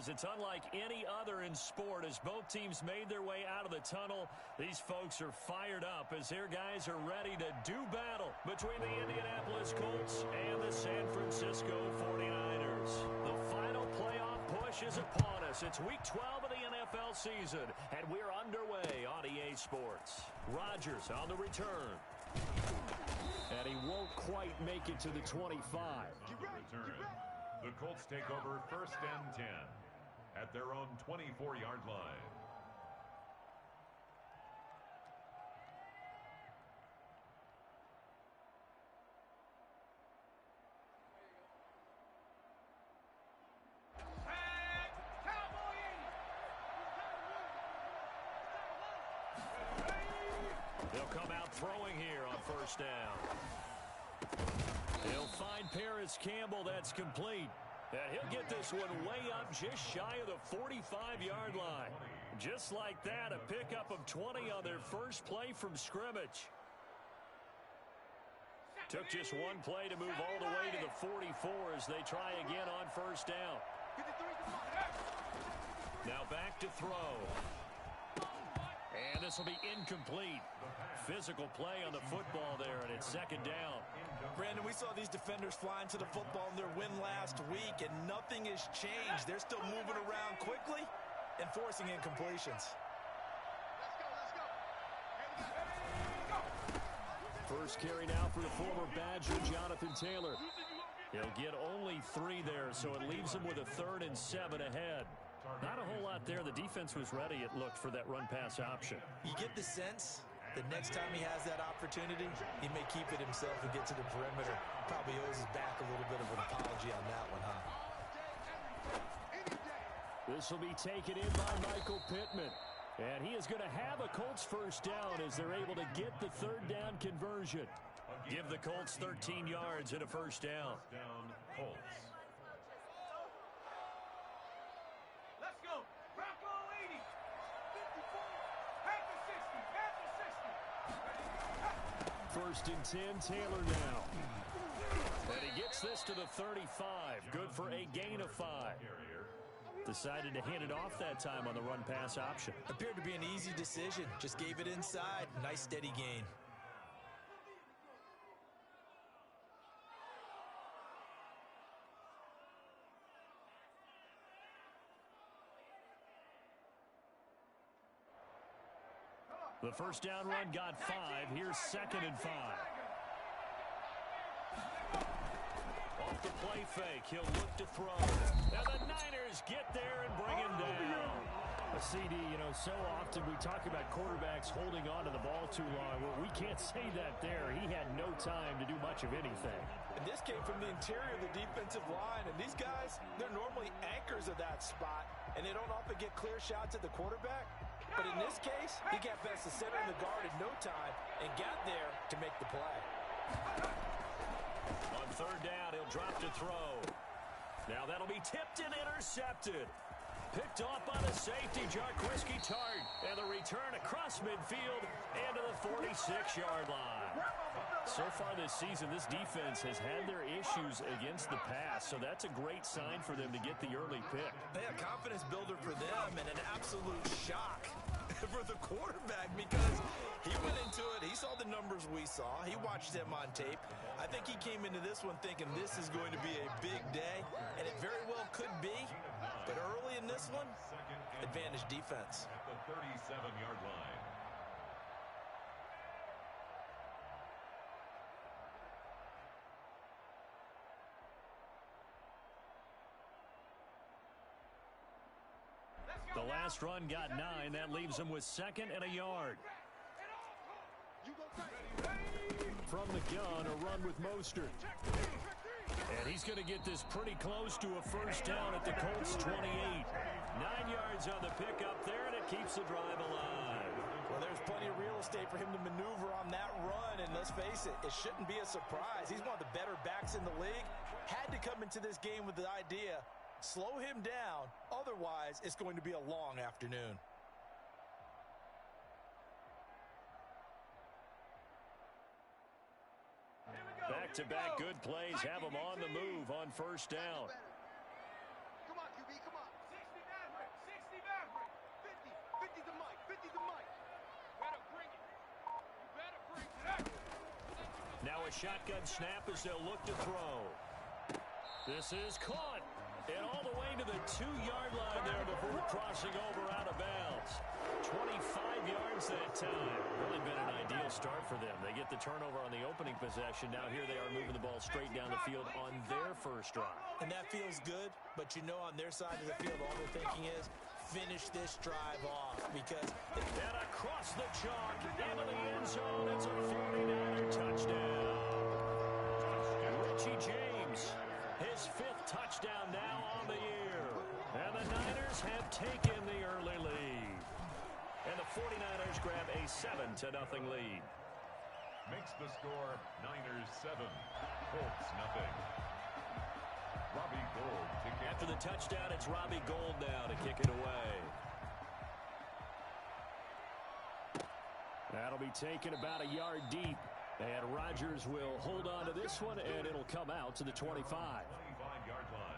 is. It's unlike any other in sport. As both teams made their way out of the tunnel, these folks are fired up as their guys are ready to do battle between the Indianapolis Colts and the San Francisco 49ers. The final playoff push is upon us. It's week 12 of the NFL season, and we're underway on EA Sports. Rodgers on the return. And he won't quite make it to the 25. Return. The Colts take over 1st and 10 at their own 24-yard line. They'll come out throwing here on 1st down. He'll find Paris Campbell. That's complete. And he'll get this one way up just shy of the 45-yard line. Just like that, a pickup of 20 on their first play from scrimmage. Took just one play to move all the way to the 44 as they try again on 1st down. Now back to throw. And this will be incomplete. Physical play on the football there, and it's 2nd down. Brandon, we saw these defenders flying to the football in their win last week, and nothing has changed. They're still moving around quickly and forcing incompletions. First carry now for the former Badger, Jonathan Taylor. He'll get only 3 there, so it leaves him with a 3rd and 7 ahead. Not a whole lot there. The defense was ready, it looked, for that run-pass option. You get the sense that next time he has that opportunity, he may keep it himself and get to the perimeter. Probably owes his back a little bit of an apology on that one, huh? This will be taken in by Michael Pittman. And he is going to have a Colts 1st down as they're able to get the 3rd down conversion. Give the Colts 13 yards and a 1st down. Colts. Let's go. Bronco 80. 54. Panther 60. Panther 60. 1st and 10, Taylor now. And he gets this to the 35. Good for a gain of 5. Decided to hand it off that time on the run-pass option. Appeared to be an easy decision. Just gave it inside. Nice, steady gain. The 1st down run got 5. Here's 2nd and 5. Off the play fake. He'll look to throw. And the Niners get there and bring him down. A CD, so often we talk about quarterbacks holding on to the ball too long. Well, we can't say that there. He had no time to do much of anything. And this came from the interior of the defensive line. And these guys, they're normally anchors of that spot. And they don't often get clear shots at the quarterback. But in this case, he got past the center and the guard in no time and got there to make the play. On 3rd down, he'll drop to throw. Now that'll be tipped and intercepted. Picked off by the safety, Jarquiski Tart. And the return across midfield and to the 46-yard line. So far this season, this defense has had their issues against the pass, so that's a great sign for them to get the early pick. A confidence builder for them and an absolute shock for the quarterback because he went into it. He saw the numbers we saw. He watched them on tape. I think he came into this one thinking this is going to be a big day, and it very well could be. But early in this one, advantage defense. At the 37-yard line. The last run got 9. That leaves him with 2nd and a yard. From the gun, a run with Mostert. And he's going to get this pretty close to a 1st down at the Colts 28. 9 yards on the pickup there, and it keeps the drive alive. Well, there's plenty of real estate for him to maneuver on that run, and let's face it, it shouldn't be a surprise. He's one of the better backs in the league. Had to come into this game with the idea, slow him down, otherwise it's going to be a long afternoon. Back-to-back good plays have him on the move on 1st down. Come on, QB, come on. Now a shotgun snap as they'll look to throw. This is caught. And all the way to the 2-yard line there before crossing over out of bounds. 25 yards that time. Really been an ideal start for them. They get the turnover on the opening possession. Now here they are moving the ball straight down the field on their first drive. And that feels good, but you know on their side of the field all they're thinking is finish this drive off because... And across the chalk into the end zone. It's a 49er touchdown. Richie James, his 5th touchdown now on the year. And the Niners have taken the early lead. And the 49ers grab a 7-0 lead. Makes the score Niners 7, Colts nothing. Robbie Gould to kick. After the touchdown, it's Robbie Gould now to kick it away. That'll be taken about a yard deep. And Rodgers will hold on to this one, and it'll come out to the 25. 25-yard line.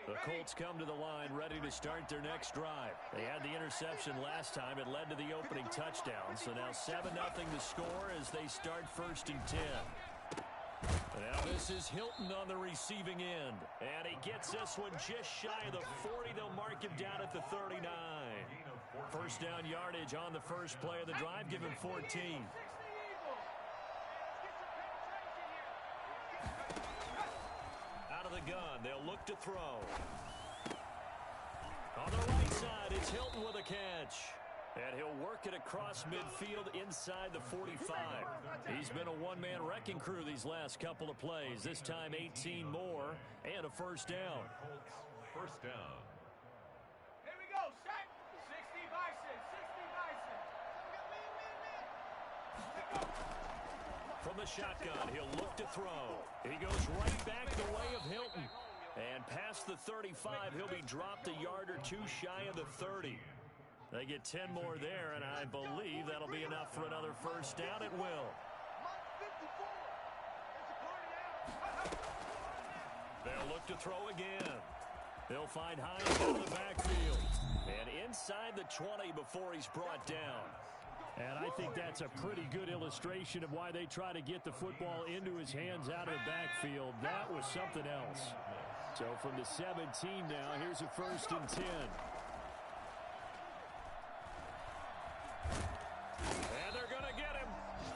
The Colts come to the line ready to start their next drive. They had the interception last time. It led to the opening touchdown. So now 7-0 to score as they start 1st and 10. Now this is Hilton on the receiving end. And he gets this one just shy of the 40. They'll mark him down at the 39. First down yardage on the first play of the drive. Give him 14. Out of the gun, they'll look to throw. On the right side, it's Hilton with a catch. And he'll work it across midfield inside the 45. He's been a one-man wrecking crew these last couple of plays. This time 18 more and a first down. First down. Here we go, set. 60 Bison, 60 Bison. From the shotgun, he'll look to throw. He goes right back the way of Hilton. And past the 35, he'll be dropped a yard or 2 shy of the 30. They get 10 more there, and I believe that'll be enough for another first down. It will. They'll look to throw again. They'll find Hines in the backfield. And inside the 20 before he's brought down. And I think that's a pretty good illustration of why they try to get the football into his hands out of the backfield. That was something else. So from the 17 now, here's a 1st and 10. And they're going to get him.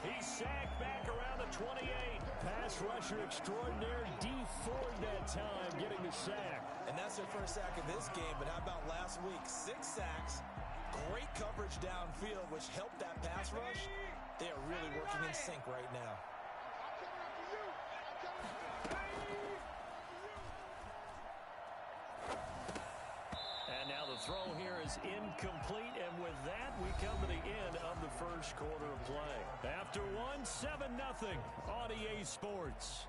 He's sacked back around the 28. Pass rusher extraordinaire, D Ford that time, getting the sack. And that's their first sack of this game, but how about last week? 6 sacks, great coverage downfield, which helped that pass rush. They are really working in sync right now. And now the throw here is incomplete, and with that, we come to the end of the first quarter of play. After one, 7-0 on EA Sports.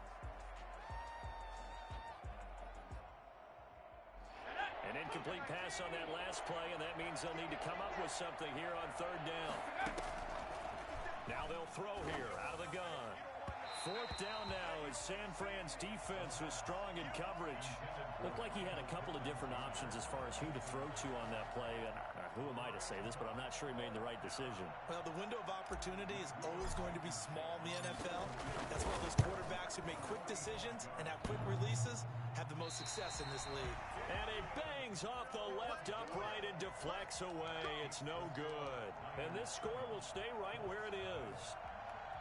An incomplete pass on that last play, and that means they'll need to come up with something here on 3rd down. Now they'll throw here out of the gun. 4th down now as San Fran's defense was strong in coverage. Looked like he had a couple of different options as far as who to throw to on that play. And who am I to say this, but I'm not sure he made the right decision. Well, the window of opportunity is always going to be small in the NFL. That's why those quarterbacks who make quick decisions and have quick releases have the most success in this league. And it bangs off the left upright and deflects away. It's no good. And this score will stay right where it is.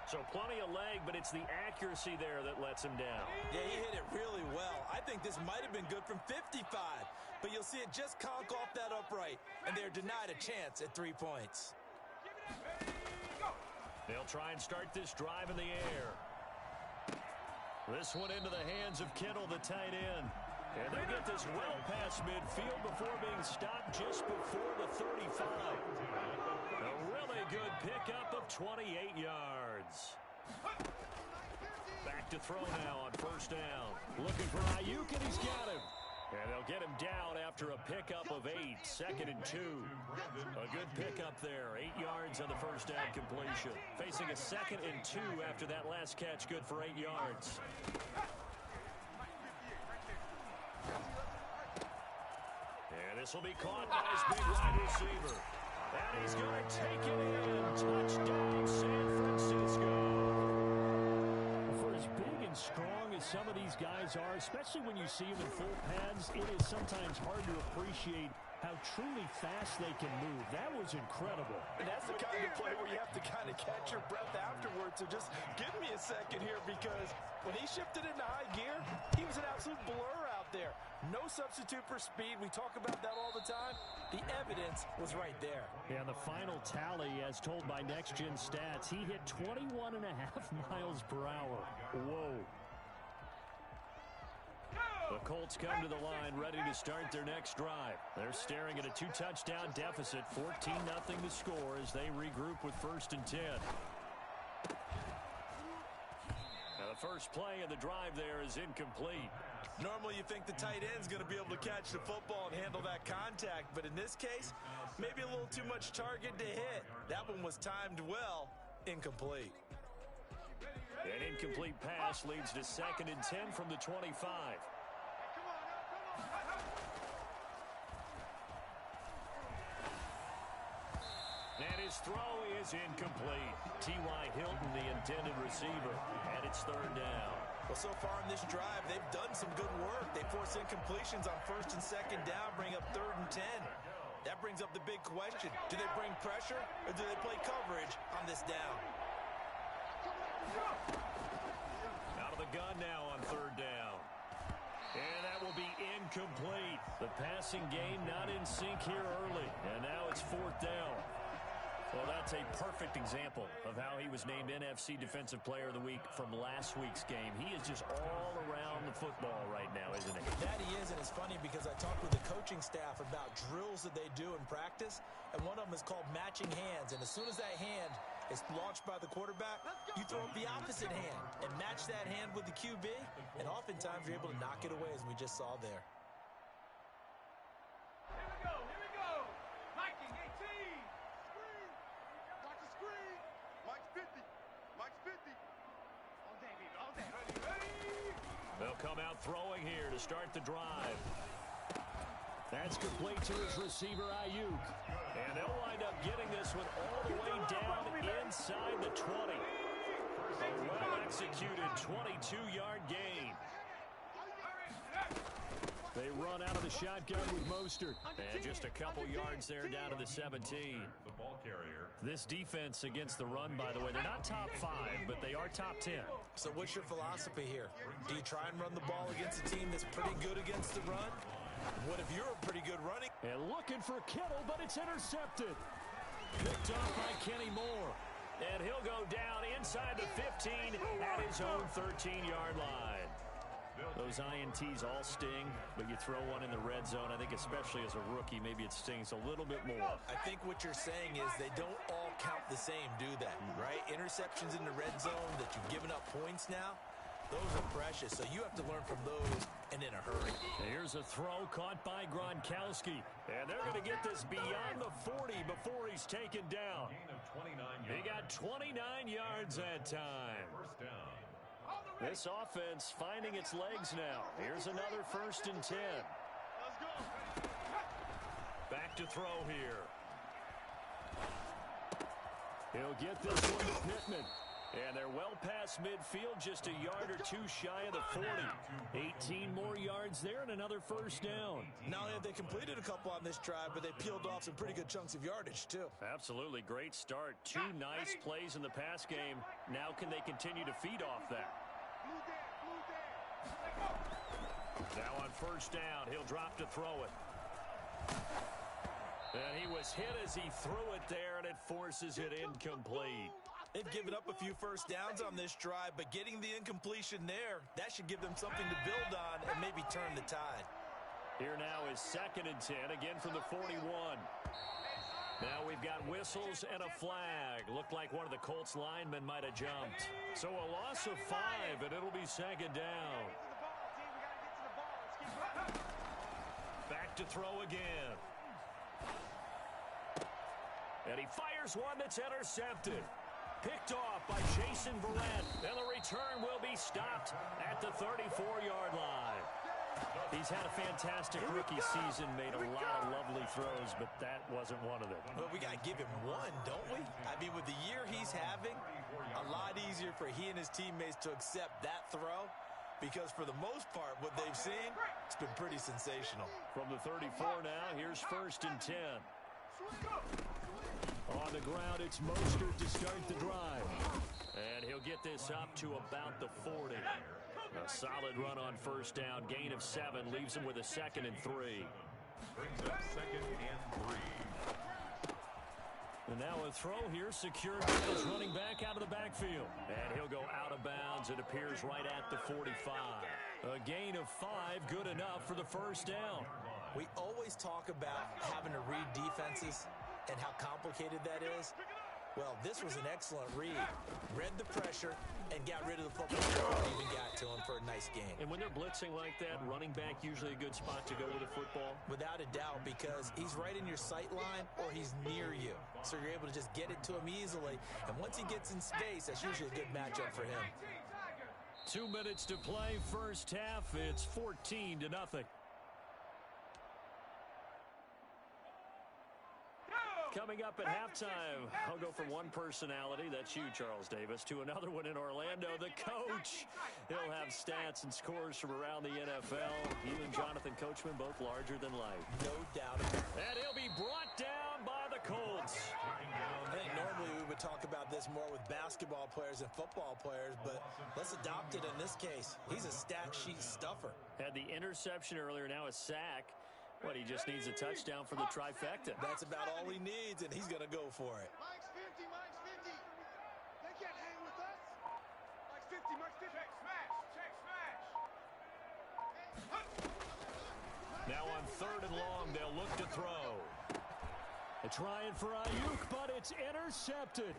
So plenty of leg, but it's the accuracy there that lets him down. Yeah, he hit it really well. I think this might have been good from 55, but you'll see it just conk off that upright, and they're denied a chance at 3 points. They'll try and start this drive in the air. This one into the hands of Kittle, the tight end. And they get this well past midfield before being stopped just before the 35. A really good pickup of 28 yards. Back to throw now on 1st down. Looking for Ayuk, and he's got him. And they'll get him down after a pickup of 8, 2nd and 2. A good pickup there, 8 yards on the first down completion. Facing a 2nd and 2 after that last catch, good for 8 yards. And this will be caught by his big wide receiver. And he's going to take it in. Touchdown, San Francisco. For as big and strong as some of these guys are, especially when you see them in full pads, it is sometimes hard to appreciate how truly fast they can move. That was incredible. And that's the kind of play where you have to kind of catch your breath afterwards. So just give me a second here, because when he shifted into high gear, he was an absolute blur out there. No substitute for speed. We talk about that all the time. The evidence was right there. And the final tally, as told by Next Gen Stats, he hit 21.5 miles per hour. Whoa. The Colts come to the line, ready to start their next drive. They're staring at a 2-touchdown deficit, 14-0 to score as they regroup with 1st and 10. Now the first play of the drive there is incomplete. Normally you think the tight end's going to be able to catch the football and handle that contact, but in this case, maybe a little too much target to hit. That one was timed well, incomplete. An incomplete pass leads to 2nd and 10 from the 25. And his throw is incomplete. T.Y. Hilton, the intended receiver, and it's 3rd down. Well, so far in this drive, they've done some good work. They force incompletions on 1st and 2nd down, bring up 3rd and 10. That brings up the big question. Do they bring pressure, or do they play coverage on this down? Out of the gun now on 3rd down. And that will be incomplete. The passing game not in sync here early. And now it's 4th down. Well, that's a perfect example of how he was named NFC Defensive Player of the Week from last week's game. He is just all around the football right now, isn't he? That he is, and it's funny because I talked with the coaching staff about drills that they do in practice, and one of them is called matching hands. And as soon as that hand is launched by the quarterback, you throw up the opposite hand and match that hand with the QB, and oftentimes you're able to knock it away, as we just saw there. Here we go. Mikey, 18. Watch the screen. Mike's 50. Mike's 50. All day, baby, all day. Ready. They'll come out throwing here to start the drive. That's complete to his receiver, Ayuk. And they'll wind up getting this one all the way down inside the 20. A well-executed 22-yard gain. They run out of the shotgun with Mostert. And just a couple yards there down to the 17. The ball carrier. This defense against the run, by the way, they're not top 5, but they are top 10. So what's your philosophy here? Do you try and run the ball against a team that's pretty good against the run? What if you're a pretty good running? And looking for Kittle, but it's intercepted. Picked off by Kenny Moore. And he'll go down inside the 15 at his own 13-yard line. Those INTs all sting, but you throw one in the red zone, I think especially as a rookie, maybe it stings a little bit more. I think what you're saying is they don't all count the same, do they? Right? Interceptions in the red zone that you've given up points now, those are precious, so you have to learn from those and in a hurry. Here's a throw caught by Gronkowski, and they're going to get this beyond the 40 before he's taken down. Gain of 29 yards. He got 29 yards that time. 1st down. This offense finding its legs now. Here's another 1st and 10. Let's go. Back to throw here. He'll get this one to Pittman. And they're well past midfield, just a yard or two shy of the 40. 18 more yards there and another 1st down. Not only have they completed a couple on this drive, but they peeled off some pretty good chunks of yardage, too. Absolutely great start. 2 nice plays in the pass game. Now can they continue to feed off that? Now on 1st down, he'll drop to throw it. And he was hit as he threw it there, and it forces it incomplete. They've given up a few 1st downs on this drive, but getting the incompletion there, that should give them something to build on and maybe turn the tide. Here now is 2nd and 10, again from the 41. Now we've got whistles and a flag. Looked like one of the Colts linemen might have jumped. So a loss of 5, and it'll be 2nd down. look to throw again. And he fires one that's intercepted. Picked off by Jason Verrett. And the return will be stopped at the 34-yard line. He's had a fantastic rookie season, made a lot of lovely throws, but that wasn't one of them. But we got to give him one, don't we? I mean, with the year he's having, a lot easier for he and his teammates to accept that throw, because for the most part, what they've seen, it's been pretty sensational. From the 34 now, here's 1st and 10. On the ground, it's Mostert to start the drive. And he'll get this up to about the 40. A solid run on 1st down. Gain of 7 leaves him with a 2nd and 3. Brings up 2nd and 3. And now a throw here secured by his running back out of the backfield. And he'll go out of bounds. It appears right at the 45. A gain of 5, good enough for the 1st down. We always talk about having to read defenses and how complicated that is. Well, this was an excellent read. Read the pressure and got rid of the football before it even got to him for a nice gain. And when they're blitzing like that, running back usually a good spot to go with a football? Without a doubt, because he's right in your sight line or he's near you. So you're able to just get it to him easily. And once he gets in space, that's usually a good matchup for him. 2 minutes to play, 1st half. It's 14-0. Coming up at halftime, I'll go from one personality, that's you, Charles Davis, to another one in Orlando, the coach. He'll have stats and scores from around the NFL. You and Jonathan Coachman both larger than life. No doubt about it. And he'll be brought down by the Colts. I think normally we would talk about this more with basketball players and football players, but let's adopt it in this case. He's a stat sheet stuffer. Had the interception earlier, now a sack. What, he just needs a touchdown for the trifecta. That's about all he needs, and he's going to go for it. Mike's 50, Mike's 50. They can't hang with us. Mike's 50, Mike's 50. Check smash, check smash. Now on 3rd and long, they'll look to throw. They're trying for Ayuk, but it's intercepted.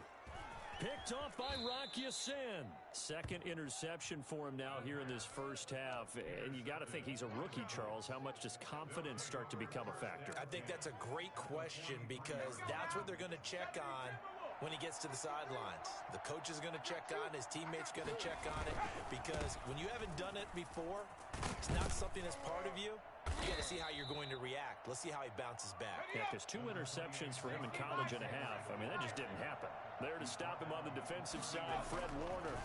Picked off by Rock Ya-Sin. 2nd interception for him now here in this 1st half. And you got to think he's a rookie, Charles. How much does confidence start to become a factor? I think that's a great question, because that's what they're going to check on when he gets to the sidelines. The coach is going to check on, his teammates going to check on it, because when you haven't done it before, it's not something that's part of you. You got to see how you're going to react. Let's see how he bounces back. Yeah, because 2 interceptions for him in college and a half. I mean, that just didn't happen. There to stop him on the defensive side, Fred Warner.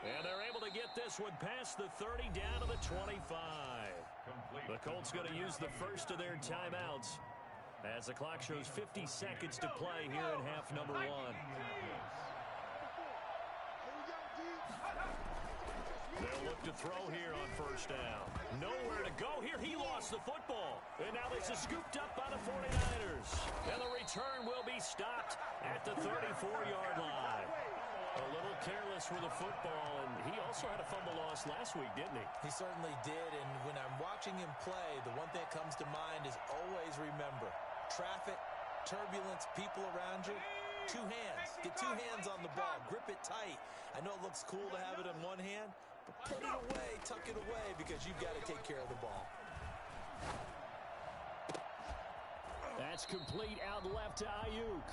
And they're able to get this one past the 30 down to the 25. The Colts going to use the first of their timeouts as the clock shows 50 seconds to play here in half number 1. They'll look to throw here on 1st down. Nowhere to go here. He lost the football. And now this is scooped up by the 49ers. And the return will be stopped at the 34-yard line. A little careless with the football, and he also had a fumble loss last week, didn't he? He certainly did, and when I'm watching him play, the one thing that comes to mind is always remember, traffic, turbulence, people around you, 2 hands. Get 2 hands on the ball. Grip it tight. I know it looks cool to have it in one hand, but put it away, tuck it away, because you've got to take care of the ball. That's complete out left to Ayuk.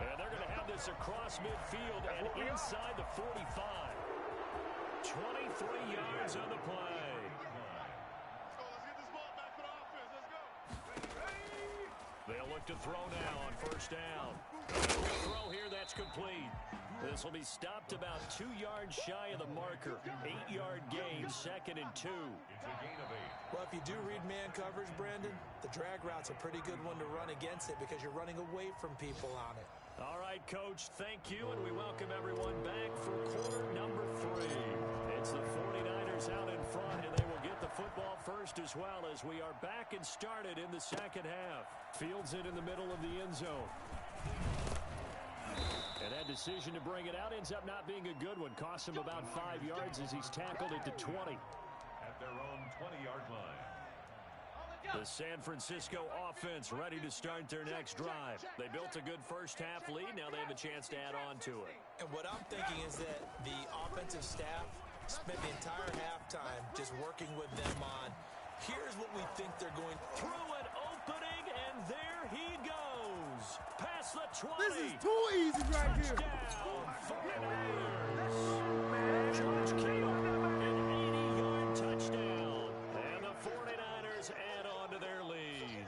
And they're going to have this across midfield and inside the 45. 23 yards on the play. Let's get this ball back for the offense. Let's go. They'll look to throw now on 1st down. Throw here, that's complete. This will be stopped about 2 yards shy of the marker. 8-yard gain, 2nd and 2. It's a gain of 8. Well, if you do read man coverage, Brandon, the drag route's a pretty good one to run against it because you're running away from people on it. All right, Coach, thank you, and we welcome everyone back for quarter number 3. It's the 49ers out in front, and they will get the football first as well as we are back and started in the 2nd half. Fields it in the middle of the end zone. And that decision to bring it out ends up not being a good one. Costs him about 5 yards as he's tackled it to 20. At their own 20-yard line. The San Francisco offense ready to start their next drive. They built a good first half lead. Now they have a chance to add on to it. And what I'm thinking is that the offensive staff spent the entire halftime just working with them on Here's what we think they're going through an opening, and there he goes. Past the 20. This is too easy right here. Touchdown, 49ers. George Kittle, an 80-yard touchdown. And the 49ers add on to their lead.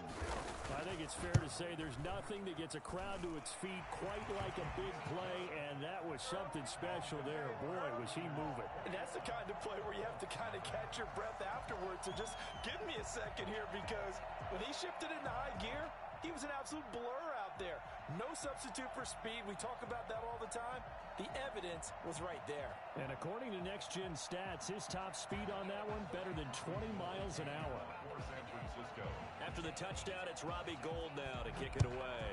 I think it's fair to say there's nothing that gets a crowd to its feet quite like a big play, and that was something special there. Boy, was he moving. And that's the kind of play where you have to kind of catch your breath afterwards. So just give me a second here, because when he shifted into high gear, he was an absolute blur out there. No substitute for speed. We talk about that all the time. The evidence was right there. And according to Next Gen Stats, his top speed on that one better than 20 miles an hour. For San Francisco. After the touchdown, it's Robbie Gould now to kick it away.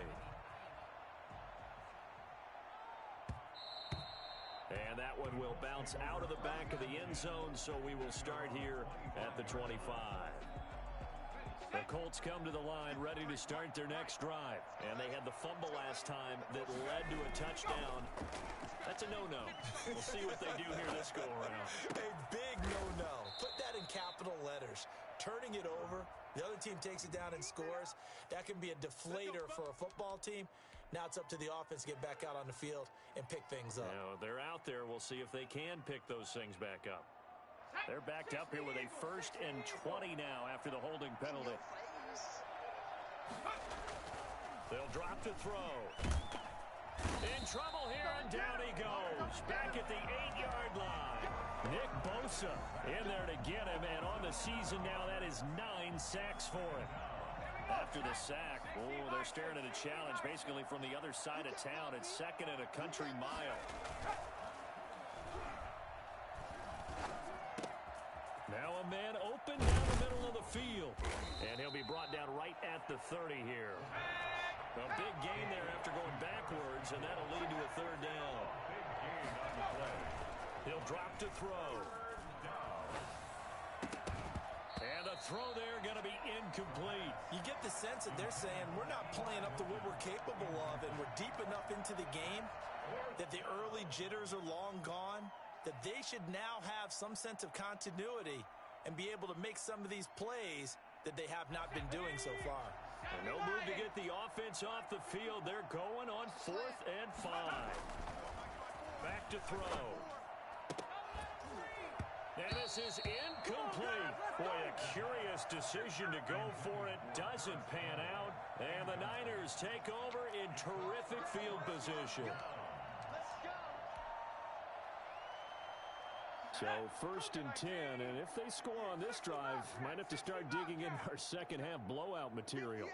And that one will bounce out of the back of the end zone, so we will start here at the 25. The Colts come to the line ready to start their next drive. And they had the fumble last time that led to a touchdown. That's a no-no. We'll see what they do here this go-around. A big no-no. Put that in capital letters. Turning it over, the other team takes it down and scores. That can be a deflator for a football team. Now it's up to the offense to get back out on the field and pick things up. Now, they're out there. We'll see if they can pick those things back up. They're backed up here with a 1st and 20 now after the holding penalty. They'll drop to throw. In trouble here, and down he goes. Back at the 8-yard line. Nick Bosa in there to get him, and on the season now, that is 9 sacks for him. After the sack, they're staring at a challenge basically from the other side of town. It's 2nd and a country mile. Now a man open down the middle of the field. And he'll be brought down right at the 30 here. A big gain there after going backwards, and that'll lead to a 3rd down. Big gain on the play. He'll drop to throw. And the throw there going to be incomplete. You get the sense that they're saying we're not playing up to what we're capable of, and we're deep enough into the game that the early jitters are long gone, that they should now have some sense of continuity and be able to make some of these plays that they have not been doing so far. And no move to get the offense off the field. They're going on 4th and 5. Back to throw. And this is incomplete. Boy, a curious decision to go for it. Doesn't pan out. And the Niners take over in terrific field position. So 1st and 10, and if they score on this drive, might have to start digging in our second half blowout material.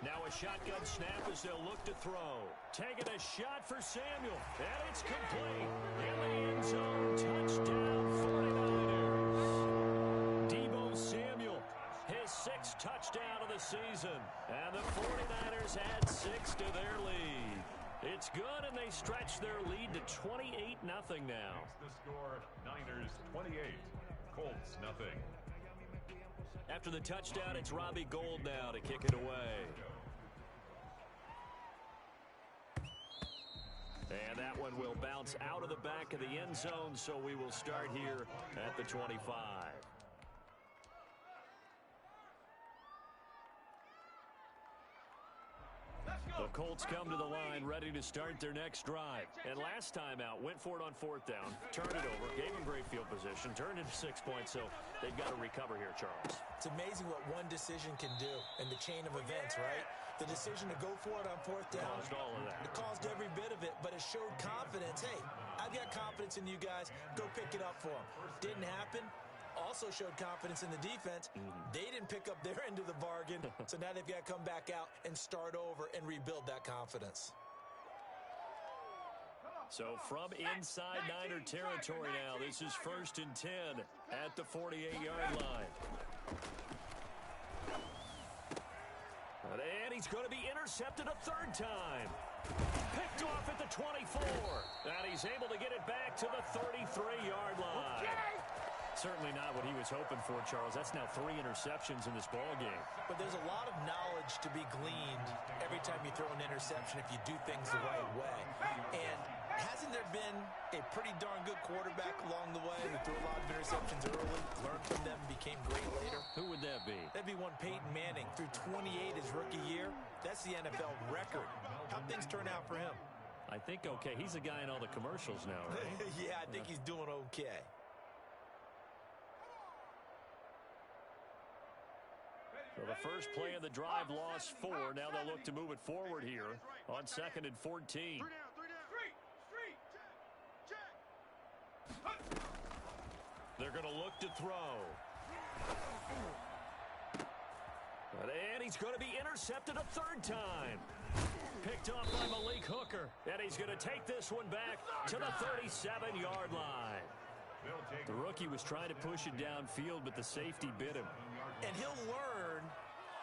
Now a shotgun snap as they'll look to throw. Taking a shot for Samuel, and it's complete. In the end zone, touchdown 49ers. Deebo Samuel, his 6th touchdown of the season. And the 49ers add 6 to their lead. It's good, and they stretch their lead to 28-0 now. The score, Niners 28, Colts nothing. After the touchdown, it's Robbie Gould now to kick it away. And that one will bounce out of the back of the end zone, so we will start here at the 25. The Colts come to the line ready to start their next drive. And last time out, went for it on 4th down, turned it over, gave them great field position, turned it to 6 points, so they've got to recover here, Charles. It's amazing what one decision can do in the chain of events, right? The decision to go for it on 4th down. Caused all of that. It caused every bit of it, but it showed confidence. Hey, I've got confidence in you guys. Go pick it up for them. Didn't happen. Also showed confidence in the defense. They didn't pick up their end of the bargain, so now they've got to come back out and start over and rebuild that confidence. So from inside Niner territory now, this is 1st and 10 at the 48-yard line. And he's going to be intercepted a 3rd time. Picked off at the 24. And he's able to get it back to the 33-yard line. Certainly not what he was hoping for, Charles. That's now 3 interceptions in this ball game. But there's a lot of knowledge to be gleaned every time you throw an interception if you do things the right way. And hasn't there been A pretty darn good quarterback along the way. He threw a lot of interceptions early, learned from them, became great later. Who would that be? That'd be one Peyton Manning. Threw 28 his rookie year. That's the NFL record. How'd things turn out for him? I think okay. He's a guy in all the commercials now, right? Yeah, I think he's doing okay. So the first play of the drive lost 4. Now they'll look to move it forward here on 2nd and 14. 3 down. Street. Check. They're going to look to throw. And he's going to be intercepted a 3rd time. Picked off by Malik Hooker. And he's going to take this one back to the 37-yard line. The rookie was trying to push it downfield, but the safety bit him. And he'll learn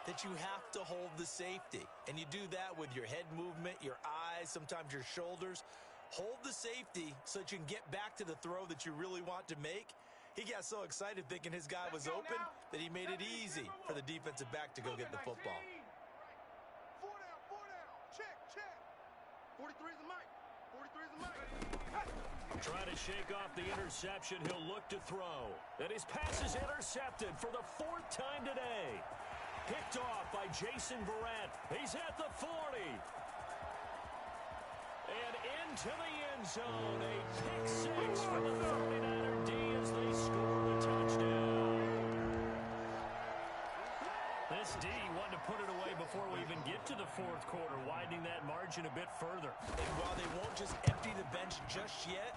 that you have to hold the safety. And you do that with your head movement, your eyes, sometimes your shoulders. Hold the safety so that you can get back to the throw that you really want to make. He got so excited thinking his guy was open that he made it easy for the defensive back to go get the football. 4 down. Check. 43 is a mic. Trying to shake off the interception. He'll look to throw. And his pass is intercepted for the 4th time today. Picked off by Jason Verrett. He's at the 40. And into the end zone. A pick 6 for the 49er D as they score the touchdown. This D wanted to put it away before we even get to the 4th quarter, widening that margin a bit further. And while they won't just empty the bench just yet,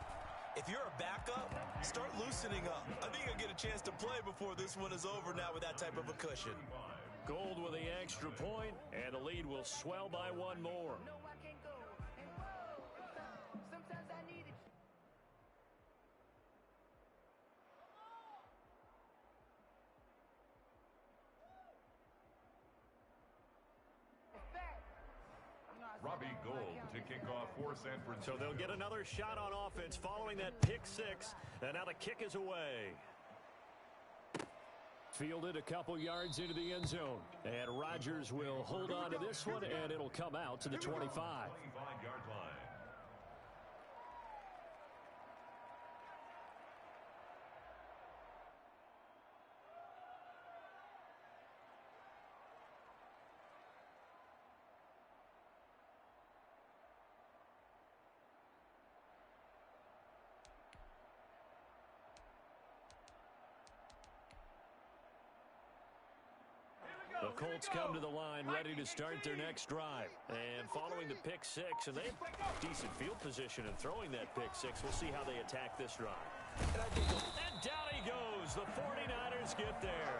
if you're a backup, start loosening up. I think you'll get a chance to play before this one is over now with that type of a cushion. Gold with the extra point, and the lead will swell by 1 more. Robbie Gould to kick off for San Francisco. So they'll get another shot on offense following that pick 6, and now the kick is away. Fielded a couple yards into the end zone, and Rodgers will hold on to this one, and it'll come out to the 25. 25-yard line. The Colts come to the line ready to start their next drive. And following the pick 6, and they have decent field position in throwing that pick 6. We'll see how they attack this drive. And down he goes. The 49ers get there.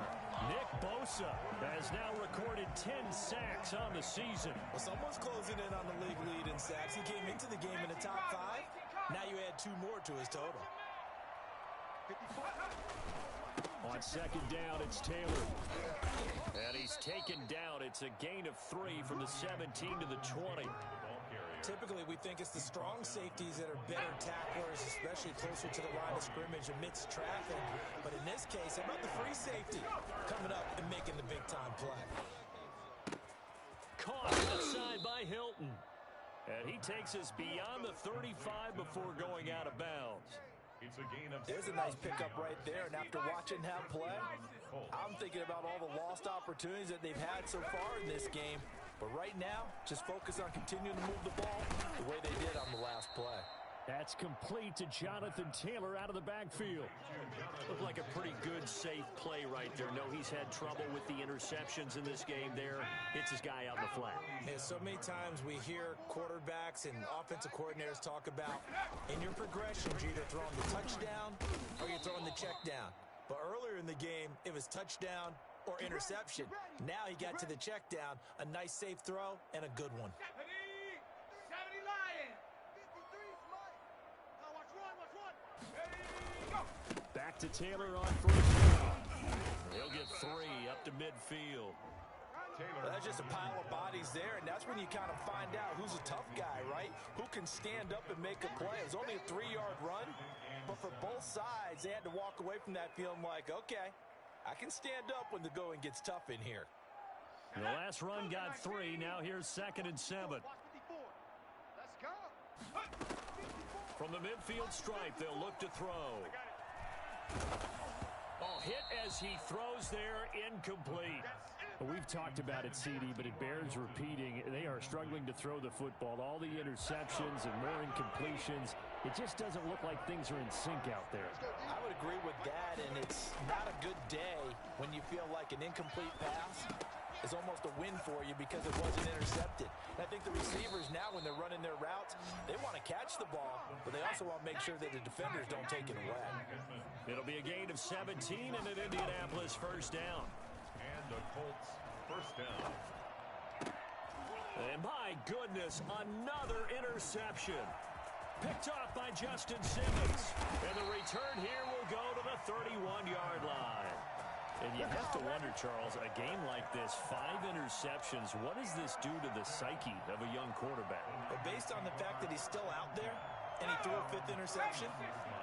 Nick Bosa has now recorded 10 sacks on the season. Well, someone's closing in on the league lead in sacks. He came into the game in the top 5. Now you add 2 more to his total. On 2nd down, it's Taylor. And he's taken down. It's a gain of 3 from the 17 to the 20. Typically, we think it's the strong safeties that are better tacklers, especially closer to the line of scrimmage amidst traffic. But in this case, how about the free safety coming up and making the big-time play? Caught inside by Hilton. And he takes us beyond the 35 before going out of bounds. It's a gain of There's a nice pickup right there, and after watching him play, I'm thinking about all the lost opportunities that they've had so far in this game. But right now, just focus on continuing to move the ball the way they did on the last play. That's complete to Jonathan Taylor out of the backfield. Looked like a pretty good, safe play right there. No, he's had trouble with the interceptions in this game there. Hits his guy out in the flat. Yeah, so many times we hear quarterbacks and offensive coordinators talk about in your progressions, you're either throwing the touchdown or you're throwing the check down. But earlier in the game, it was touchdown or interception. Now he got to the check down, a nice safe throw, and a good one. 70 Lions. 53 Mike. Now watch one. Ready, go. Back to Taylor on 1st down. He'll get 3 up to midfield. Well, that's just a pile of bodies there, and that's when you kind of find out who's a tough guy, right? Who can stand up and make a play. It was only a 3-yard run, but for both sides, they had to walk away from that feeling like, okay, I can stand up when the going gets tough in here. The last run got 3. Now here's 2nd and 7. Watch 54. Let's go. 54. From the midfield stripe, they'll look to throw. Oh, hit as he throws there, incomplete. Well, we've talked about it, CD, but it bears repeating. They are struggling to throw the football. All the interceptions and more incompletions. It just doesn't look like things are in sync out there. I would agree with that, and it's not a good day when you feel like an incomplete pass is almost a win for you because it wasn't intercepted. And I think the receivers now, when they're running their routes, they want to catch the ball, but they also want to make sure that the defenders don't take it away. It'll be a gain of 17 and an Indianapolis first down. And the Colts first down. And my goodness, another interception. Picked off by Justin Simmons. And the return here will go to the 31-yard line. And you have to wonder, Charles, a game like this, 5 interceptions, what does this do to the psyche of a young quarterback? But based on the fact that he's still out there and he threw a 5th interception,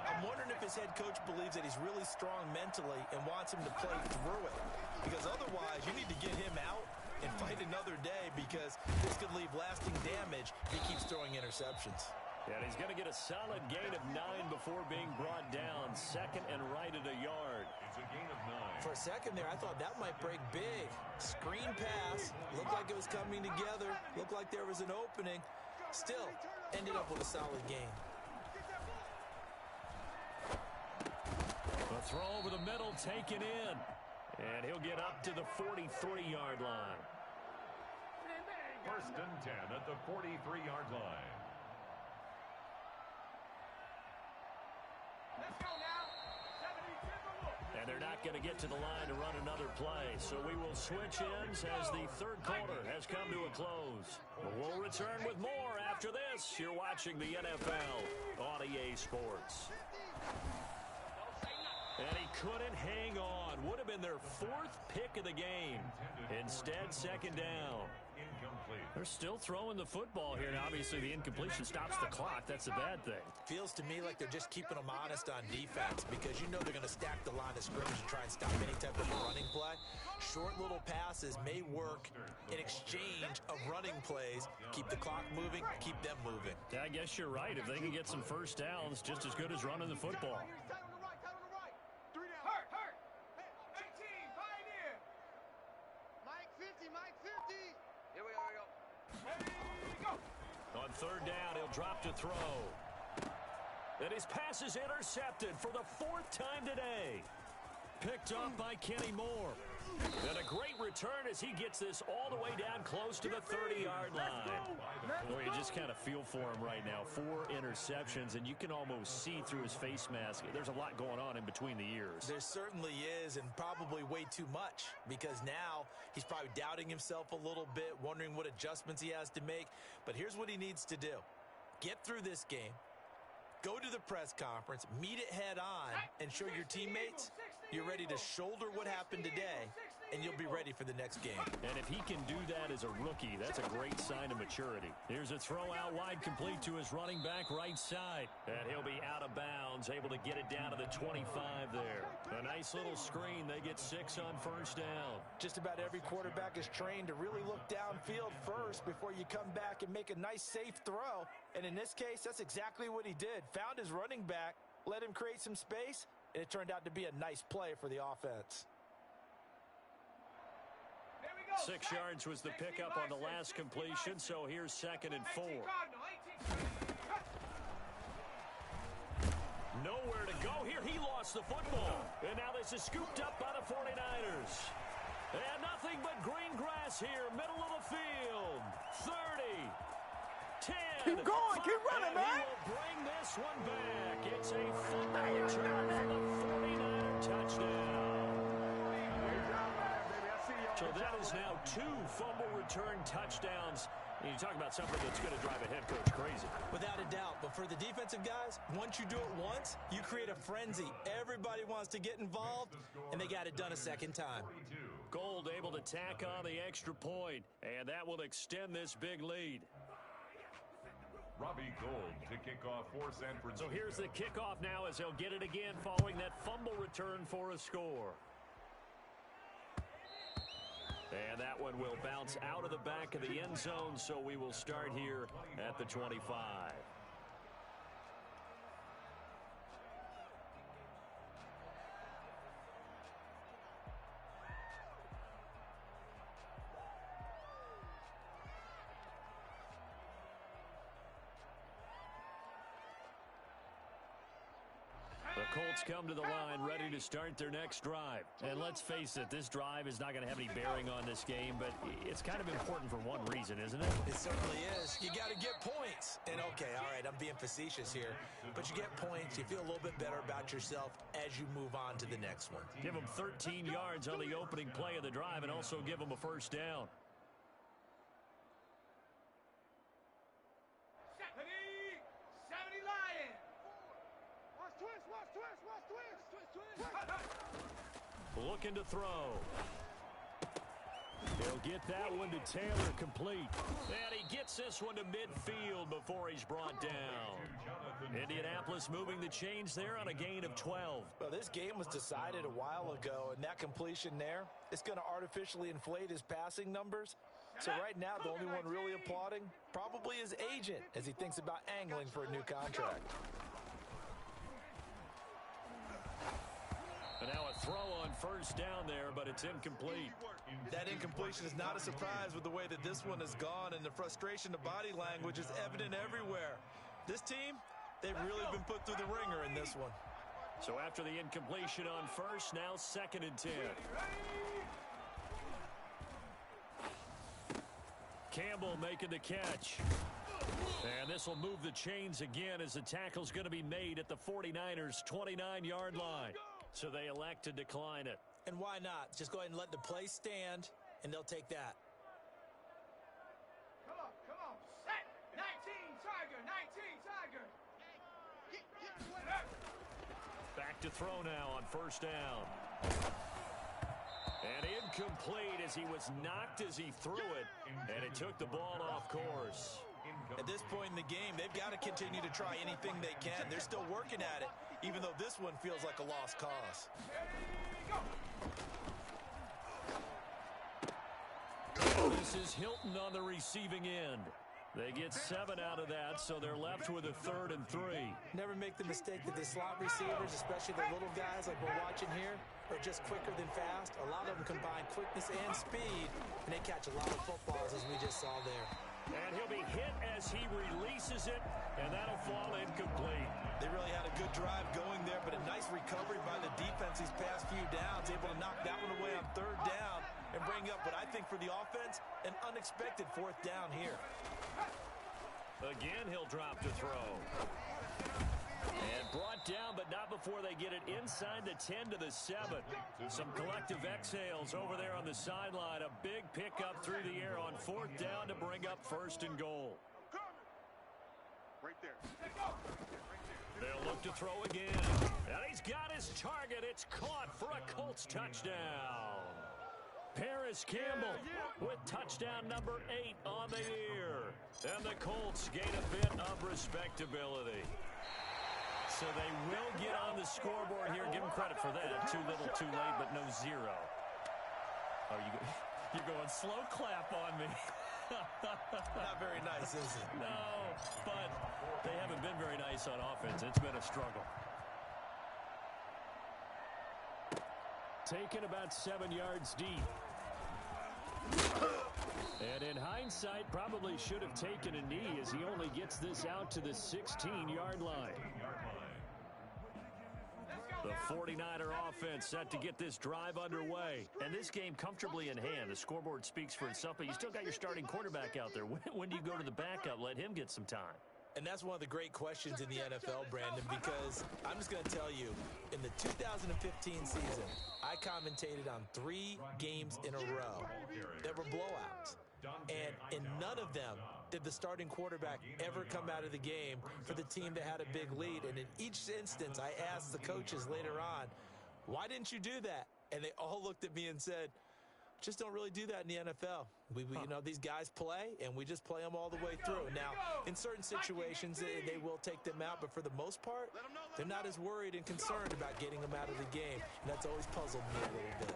I'm wondering if his head coach believes that he's really strong mentally and wants him to play through it. Because otherwise, you need to get him out and fight another day because this could leave lasting damage if he keeps throwing interceptions. And he's going to get a solid gain of 9 before being brought down. Second and right at a yard. It's a gain of 9. For a second there, I thought that might break big. Screen pass. Looked like it was coming together. Looked like there was an opening. Still, ended up with a solid gain. The throw over the middle taken in. And he'll get up to the 43-yard line. First and 10 at the 43-yard line. And they're not going to get to the line to run another play. So we will switch ends as the third quarter has come to a close. We'll return with more after this. You're watching the NFL on EA Sports. And he couldn't hang on. Would have been their 4th pick of the game. Instead, second down. Incomplete. They're still throwing the football here. Now, obviously, the incompletion stops the clock. That's a bad thing. Feels to me like they're just keeping them honest on defense because you know they're going to stack the line of scrimmage and try and stop any type of running play. Short little passes may work in exchange of running plays. Keep the clock moving, keep them moving. Yeah, I guess you're right. If they can get some first downs, just as good as running the football. On third down, he'll drop to throw. And his pass is intercepted for the 4th time today. Picked off by Kenny Moore. And a great return as he gets this all the way down close to the 30-yard line. Boy, you just kind of feel for him right now. 4 interceptions, and you can almost see through his face mask. There's a lot going on in between the ears. There certainly is, and probably way too much, because now he's probably doubting himself a little bit, wondering what adjustments he has to make. But here's what he needs to do. Get through this game. Go to the press conference, meet it head on, and show your teammates you're ready to shoulder what happened today, and you'll be ready for the next game. And if he can do that as a rookie, that's a great sign of maturity. Here's a throw out wide complete to his running back right side. And he'll be out of bounds, able to get it down to the 25 there. A nice little screen. They get 6 on first down. Just about every quarterback is trained to really look downfield first before you come back and make a nice, safe throw. And in this case, that's exactly what he did. Found his running back, let him create some space, and it turned out to be a nice play for the offense. 6 yards was the pickup on the last completion, so here's 2nd and 4. Nowhere to go here. He lost the football. And now this is scooped up by the 49ers. And nothing but green grass here, middle of the field. 30, 10. Keep going, keep running, man. He will bring this one back. It's a fumble return for the 49er touchdown. So that is now 2 fumble return touchdowns. And you talk about something that's going to drive a head coach crazy. Without a doubt. But for the defensive guys, once you do it once, you create a frenzy. Everybody wants to get involved, and they got it done a second time. Gold able to tack on the extra point, and that will extend this big lead. Robbie Gold to kick off for San Francisco. So here's the kickoff now as they'll get it again following that fumble return for a score. And that one will bounce out of the back of the end zone, so we will start here at the 25. The Colts come to the line ready to start their next drive. And let's face it, this drive is not going to have any bearing on this game, but it's kind of important for one reason, isn't it? It certainly is. You got to get points. And okay, all right, I'm being facetious here, but you get points, you feel a little bit better about yourself as you move on to the next one. Give them 13 yards on the opening play of the drive and also give them a first down. 70 Lions. Watch twist, watch twist, watch twist. Looking to throw. He'll get that one to Taylor complete. And he gets this one to midfield before he's brought down. Indianapolis moving the chains there on a gain of 12. Well, this game was decided a while ago, and that completion there is going to artificially inflate his passing numbers. So right now, the only one really applauding probably his agent as he thinks about angling for a new contract. And now a throw on first down there, but it's incomplete. That incompletion is not a surprise with the way that this one has gone, and the frustration of body language is evident everywhere. This team, they've really been put through the ringer in this one. So after the incompletion on first, now 2nd and 10. Campbell making the catch. And this will move the chains again as the tackle's going to be made at the 49ers' 29-yard line. So they elect to decline it. And why not? Just go ahead and let the play stand, and they'll take that. Come on. Set. 19 Tiger, 19 Tiger. Back to throw now on first down. And incomplete as he was knocked as he threw it, and it took the ball off course. At this point in the game, they've got to continue to try anything they can. They're still working at it, even though this one feels like a lost cause. This is Hilton on the receiving end. They get 7 out of that, so they're left with a 3rd and 3. Never make the mistake that the slot receivers, especially the little guys like we're watching here, are just quicker than fast. A lot of them combine quickness and speed, and they catch a lot of footballs, as we just saw there. And he'll be hit as he releases it, and that'll fall incomplete. They really had a good drive going there, but a nice recovery by the defense these past few downs, able to knock that one away on 3rd down and bring up what I think for the offense, an unexpected 4th down here. Again, he'll drop to throw. And brought down, but not before they get it inside the 10 to the 7. Some collective exhales over there on the sideline. A big pickup through the air on 4th down to bring up 1st and goal. Right there. They'll look to throw again. And he's got his target. It's caught for a Colts touchdown. Paris Campbell with touchdown number 8 on the year. And the Colts gain a bit of respectability. So they will get on the scoreboard here. Give them credit for that. Too little, too late, but no 0. Oh, you're going slow clap on me. Not very nice, is it? No, but they haven't been very nice on offense. It's been a struggle. Taken about 7 yards deep. And in hindsight, probably should have taken a knee as he only gets this out to the 16-yard line. The 49er offense set to get this drive underway. And this game comfortably in hand. The scoreboard speaks for itself, but you still got your starting quarterback out there. When do you go to the backup? Let him get some time. And that's one of the great questions in the NFL, Brandon, because I'm just going to tell you, in the 2015 season, I commentated on 3 games in a row that were blowouts. And in none of them did the starting quarterback ever come out of the game for the team that had a big lead. And in each instance, I asked the coaches later on, why didn't you do that? And they all looked at me and said, just don't really do that in the NFL. You know, these guys play, and we just play them all the way through. Now, in certain situations, they will take them out, but for the most part, they're not as worried and concerned about getting them out of the game, and that's always puzzled me a little bit.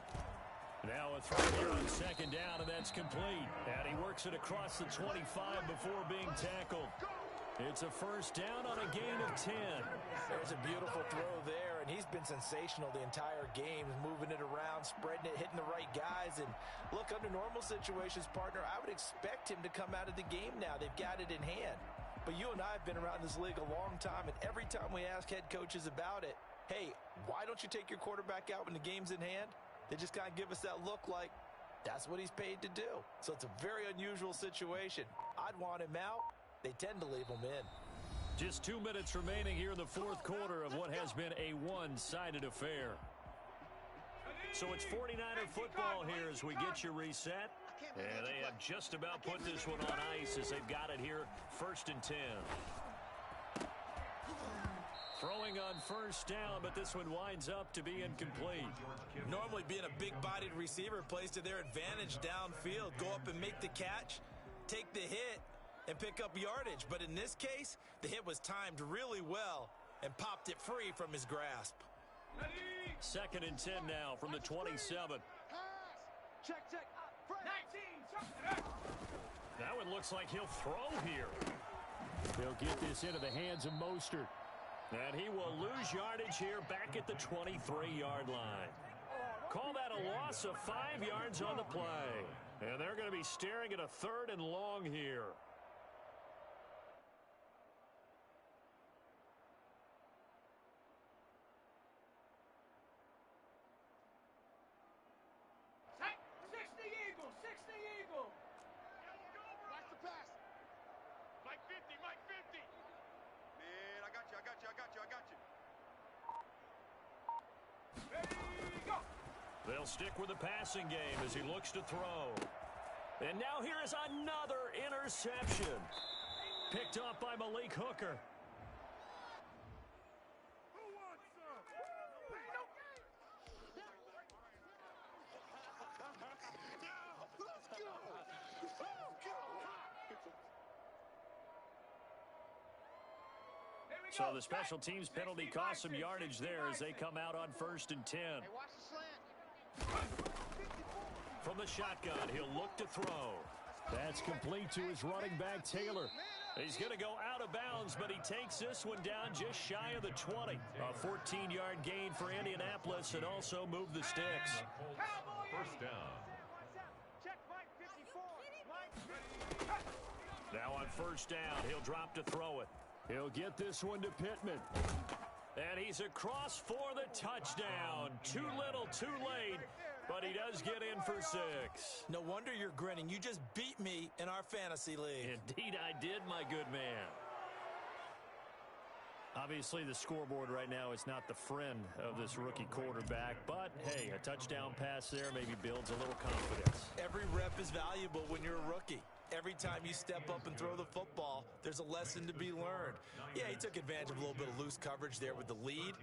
Now a throw here on 2nd down, and that's complete. And he works it across the 25 before being tackled. It's a first down on a gain of 10. There's a beautiful throw there, and he's been sensational the entire game, moving it around, spreading it, hitting the right guys. And look, under normal situations, partner, I would expect him to come out of the game now. They've got it in hand. But you and I have been around this league a long time, and every time we ask head coaches about it, hey, why don't you take your quarterback out when the game's in hand? They just kind of give us that look like that's what he's paid to do. So it's a very unusual situation. I'd want him out. They tend to leave him in. Just 2 minutes remaining here in the fourth quarter of what has been a one-sided affair. So it's 49er football here as we get you reset. And they have just about put this one on ice as they've got it here, 1st and 10. Throwing on first down, but this one winds up to be incomplete. Normally being a big-bodied receiver plays to their advantage downfield. Go up and make the catch, take the hit, and pick up yardage. But in this case, the hit was timed really well and popped it free from his grasp. 2nd and 10 now from the 27. Check. 19. That one looks like he'll throw here. They'll get this into the hands of Mostert. And he will lose yardage here back at the 23-yard line. Call that a loss of 5 yards on the play. And they're going to be staring at a 3rd and long here. They'll stick with the passing game as he looks to throw. And now here is another interception. Picked off by Malik Hooker. So the special teams penalty cost some yardage there as they come out on 1st and 10. From the shotgun, he'll look to throw. That's complete to his running back, Taylor. He's going to go out of bounds, but he takes this one down just shy of the 20. A 14-yard gain for Indianapolis and also move the sticks. First down. Now on first down, he'll drop to throw it. He'll get this one to Pittman. And he's across for the touchdown. Too little, too late, but he does get in for 6. No wonder you're grinning. You just beat me in our fantasy league. Indeed I did, my good man. Obviously, the scoreboard right now is not the friend of this rookie quarterback, but, hey, a touchdown pass there maybe builds a little confidence. Every rep is valuable when you're a rookie. Every time you step up and throw the football, there's a lesson to be learned. Yeah, he took advantage of a little bit of loose coverage there with the lead,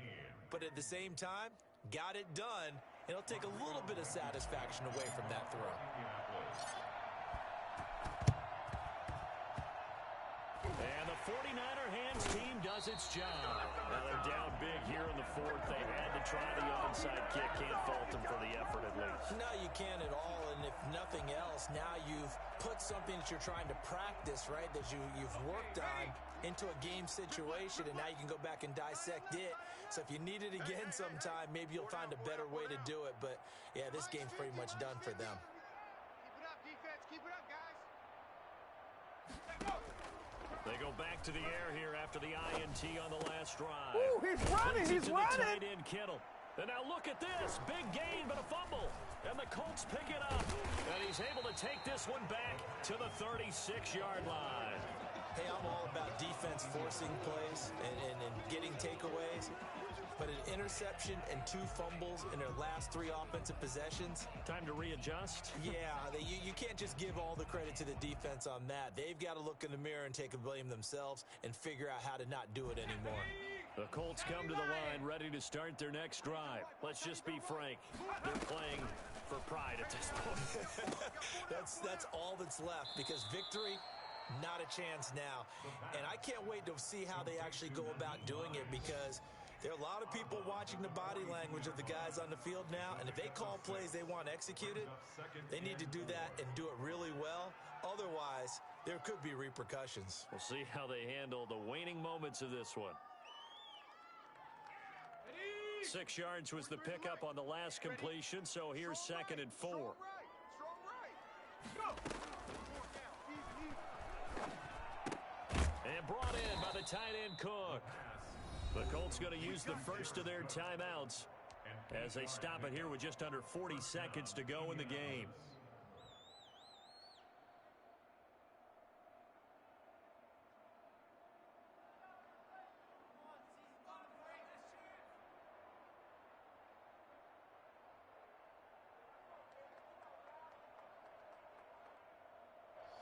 but at the same time, got it done, and it'll take a little bit of satisfaction away from that throw. And the 49er hands team does its job. Now they're down big here in the 4th. They had to try the onside kick. Can't fault them for the effort at least. No, you can't at all, and if nothing else, now you've put something that you're trying to practice, right, that you've worked on into a game situation, and now you can go back and dissect it. So if you need it again sometime, maybe you'll find a better way to do it. But, yeah, this game's pretty much done for them. Keep it up, defense. Keep it up, guys. They go back to the air here after the INT on the last drive. Ooh, he's running, he's running. Tight end Kittle. And now look at this. Big gain, but a fumble. And the Colts pick it up. And he's able to take this one back to the 36-yard line. Hey, I'm all about defense forcing plays and getting takeaways. But an interception and 2 fumbles in their last 3 offensive possessions. Time to readjust? Yeah, you can't just give all the credit to the defense on that. They've got to look in the mirror and take a blame themselves and figure out how to not do it anymore. The Colts come to the line ready to start their next drive. Let's just be frank. They're playing for pride at this point. That's all that's left because victory, not a chance now. And I can't wait to see how they actually go about doing it because there are a lot of people watching the body language of the guys on the field now, and if they call plays they want executed, they need to do that and do it really well. Otherwise, there could be repercussions. We'll see how they handle the waning moments of this one. 6 yards was the pickup on the last completion, so here's 2nd and 4. And brought in by the tight end Cook. The Colts going to use the first of their timeouts as they stop it here with just under 40 seconds to go in the game.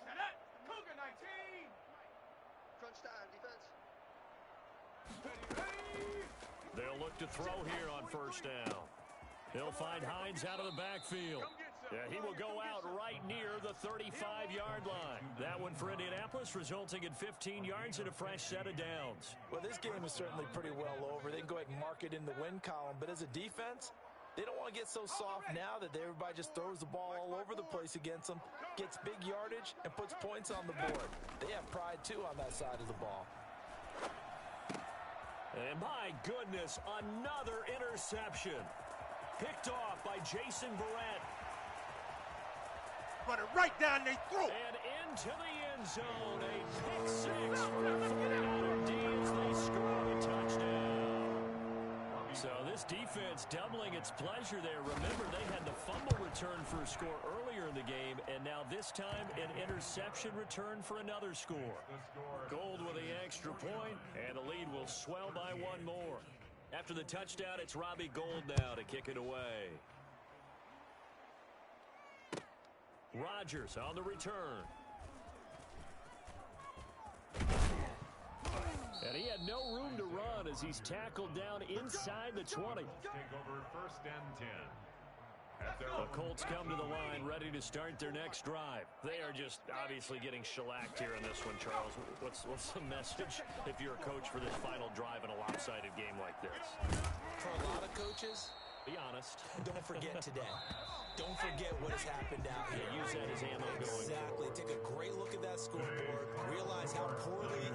Set up. Cougar 19. Crunch time, defense. They'll look to throw here on first down. He'll find Hines out of the backfield. Yeah, he will go out right near the 35-yard line. That one for Indianapolis, resulting in 15 yards and a fresh set of downs. Well, this game is certainly pretty well over. They can go ahead and mark it in the win column. But as a defense, they don't want to get so soft now that everybody just throws the ball all over the place against them, gets big yardage, and puts points on the board. They have pride, too, on that side of the ball. And my goodness, another interception. Picked off by Jason Barrett. Run it right down their throat. And into the end zone. A pick six for the 49er as they score a touchdown. So this defense doubling its pleasure there. Remember, they had the fumble return for a score earlier in the game, and now this time an interception return for another score. Gold with the extra point, and the lead will swell by one more. After the touchdown, it's Robbie Gould now to kick it away. Rodgers on the return. And he had no room to run as he's tackled down inside the 20. Take over first and 10. The Colts come to the line ready to start their next drive. They are just obviously getting shellacked here in this one, Charles. What's the message if you're a coach for this final drive in a lopsided game like this? For a lot of coaches, be honest. don't forget today. Don't forget what has happened out here. Use that as ammo going. Exactly. Take a great look at that scoreboard. Realize how poorly